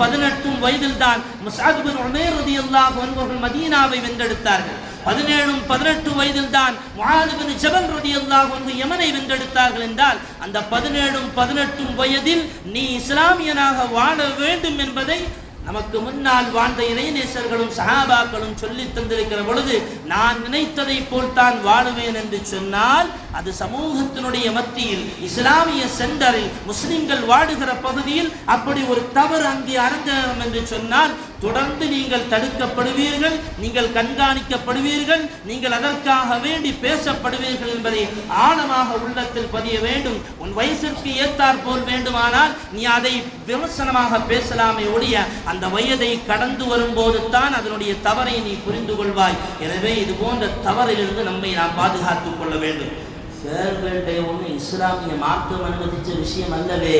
18 வயதில் தான் முஸ்அப் பின் உமைர் ரலியல்லாஹு அன்ஹு அவர்கள் மதீனாவை வென்றெடுத்தார்கள். 17 18 வயதில் தான் முஆத் பின் ஜபல் ரலியல்லாஹு அன்ஹு யமனை வென்றெடுத்தார்கள் என்றால், அந்த 17 18 வயதில் நீ இஸ்லாமியனாக வாழ வேண்டும் என்பதை நமக்கு முன்னால் வாழ்ந்த இறைநேசர்களும் சஹாபாக்களும் சொல்லி தந்திருக்கிற பொழுது, நான் நினைத்ததை போல் தான் வாழுவேன் என்று சொன்னால் அது சமூகத்தினுடைய மத்தியில் இஸ்லாமிய சென்டரில் முஸ்லிம்கள் வாழுகிற பகுதியில் அப்படி ஒரு தவறு அங்கே அரங்கேறும் என்று சொன்னால் தொடர்ந்து நீங்கள் தடுக்கப்படுவீர்கள், நீங்கள் கண்காணிக்கப்படுவீர்கள், நீங்கள் அதற்காக வேண்டி பேசப்படுவீர்கள் என்பதை ஆழமாக உள்ளத்தில் பதிய வேண்டும். உன் வயசிற்கு ஏற்றாற் போல் வேண்டுமானால் நீ அதை விமர்சனமாக பேசலாமே ஒழிய அந்த வயதை கடந்து வரும்போது தான் அதனுடைய தவறை நீ புரிந்து கொள்வாய். எனவே இது போன்ற தவறிலிருந்து நம்மை நாம் பாதுகாத்துக் கொள்ள வேண்டும். ஃபேர்வெல் டே ஒன்று இஸ்லாமிய மார்க்கம் அனுமதித்த விஷயம் அல்லவே.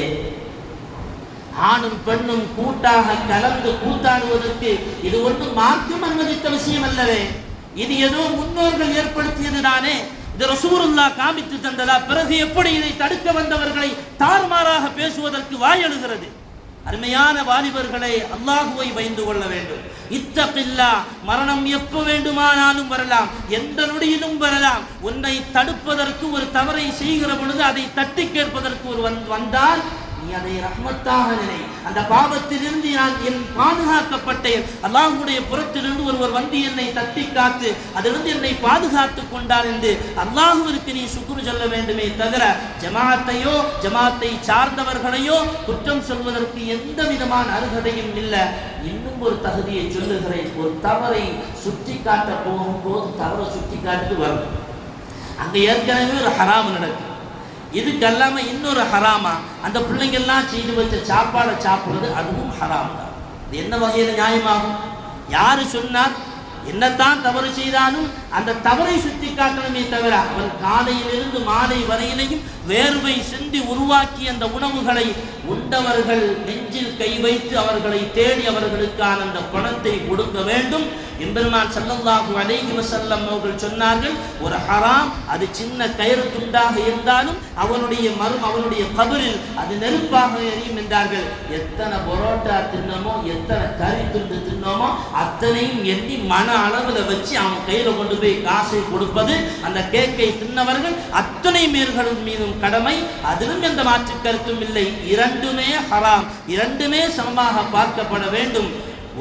ஆணும் பெண்ணும் கூட்டாக கலந்து கூத்தாடுவதற்கு இது ஒன்று மார்க்கம் அனுமதித்த விஷயம் அல்லவே. இது ஏதோ முன்னோர்கள் ஏற்படுத்தியது தானே. இது ரசூலுல்லாஹ் காமித்து தந்ததா? பிறகு எப்படி இதை தடுக்க வந்தவர்களை தாறுமாறாக பேசுவதற்கு வாயெழுகிறது? அருமையான வாலிபர்களை, அல்லாஹுவை பயந்து கொள்ள வேண்டும். இத்தகில்லா, மரணம் எப்ப வேண்டுமானாலும் வரலாம், எந்த நொடியிலும் வரலாம். உன்னை தடுப்பதற்கு ஒரு தவறை செய்கிற பொழுது அதை தட்டி கேட்பதற்கு ஒரு வந்தால் நீ அதை ரஹ்மத்தாக நினை. அந்த பாவத்திலிருந்து நான் என் பாதுகாக்கப்பட்டேன், அல்லாஹ்வுடைய புறத்திலிருந்து ஒருவர் வந்து என்னை தட்டி காத்து அதிலிருந்து என்னை பாதுகாத்துக் கொண்டார் என்று அல்லாஹ்விற்கு நீ சுக்ர் சொல்ல வேண்டுமே தவிர ஜமாத்தையோ ஜமாத்தை சார்ந்தவர்களையோ குற்றம் சொல்வதற்கு எந்த விதமான அருகதையும் இல்லை. இன்னும் ஒரு தகுதியை சொல்லுகிறேன். ஒரு தவறை சுட்டி காட்ட போகும்போது தவறை சுட்டி காட்டு வரும். அங்க ஏற்கனவே ஒரு ஹராம் நடக்கும், இதுக்கல்லாம இன்னொரு ஹராமா அந்த பிள்ளைங்கள்லாம் செய்து வச்ச சாப்பாடை சாப்பிடுறது, அதுவும் ஹராம் தான். இது என்ன வகையில் நியாயமாகும்? யாரு சொன்னார்? என்னத்தான் தவறு செய்தாலும் அந்த தவறை சுட்டி காட்டணுமே தவிர அவன் காலையிலிருந்து மாலை வரையிலையும் வேர்வை சிந்தி உருவாக்கி அந்த உணவுகளை உண்டவர்கள் நெஞ்சில் கை வைத்து அவர்களை தேடி அவர்களுக்கான அந்த பணத்தை கொடுக்க வேண்டும். எம்பெருமான் ஸல்லல்லாஹு அலைஹி வஸல்லம் அவர்கள் சொன்னார்கள், ஒரு ஹராம் அது சின்ன கயிறு துண்டாக இருந்தாலும் அவனுடைய கபரில் அது நெருப்பாக எரியும் என்றார்கள். எத்தனை பரோட்டா தின்னமோ, எத்தனை கறி துண்டு தின்னமோ அத்தனையும் எண்ணி மன அளவில் வச்சு அவன் கையில கொண்டு போய் காசை கொடுப்பது அந்த கேக்கை தின்னவர்கள் அத்தனை பேர்களும் மீதும் கடமை. அதிலும் எந்த மாற்று கருத்தும் இல்லை. இரண்டுமே ஹராம், இரண்டுமே சமமாக பார்க்கப்பட வேண்டும்.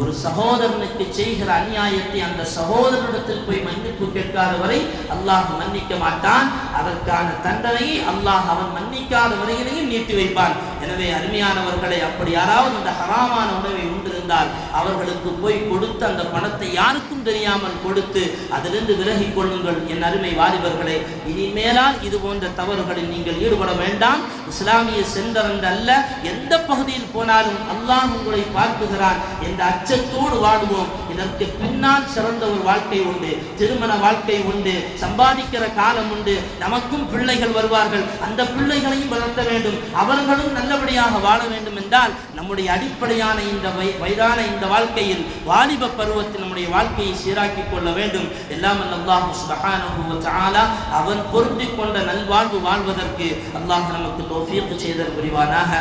ஒரு சகோதரனுக்கு செய்கிற அநியாயத்தை அந்த சகோதரனிடத்தில் போய் மன்னிப்பு கேட்காத வரை அல்லாஹ் மன்னிக்க மாட்டான். அதற்கான தண்டனையை அல்லாஹ் அவன் மன்னிக்காத வரையிலையும் நீட்டி வைப்பான். எனவே அருமையானவர்களை, அப்படி யாராவது அந்த ஹராமான உணவை உண்டிருந்தால் அவர்களுக்கு போய் கொடுத்து அந்த பணத்தை யாருக்கும் தெரியாமல் கொடுத்து அதிலிருந்து விலகிக் கொள்ளுங்கள். என் அருமை வாலிபர்களே, இனிமேலால் இது போன்ற தவறுகளில் நீங்கள் ஈடுபட வேண்டாம். இஸ்லாமிய சென்றரண்டு அல்ல, எந்த பகுதியில் போனாலும் அல்லாஹ் உங்களை பார்க்குகிறான் என்ற அச்சத்தோடு வாடுவோம். இதற்கு பின்னால் சிறந்த ஒரு வாழ்க்கை உண்டு, திருமண வாழ்க்கை உண்டு, சம்பாதிக்கிற காலம் உண்டு. நமக்கும் பிள்ளைகள் வருவார்கள், அந்த பிள்ளைகளையும் வளர்த்த வேண்டும், அவர்களும் நல்லபடியாக வாழ வேண்டும் என்றால் நம்முடைய அடிப்படையான இந்த வயதான இந்த வாழ்க்கையில், வாலிப பருவத்தில் நம்முடைய வாழ்க்கையை சீராக்கிக் கொள்ள வேண்டும். எல்லாம் அல்லாஹ் சுப்ஹானஹு வ தஆலா அவன் பொருந்திக் கொண்ட நல்வாழ்வு வாழ்வதற்கு அல்லாஹ் நமக்கு தௌஃபீக் செய்தல் புரிவானாக.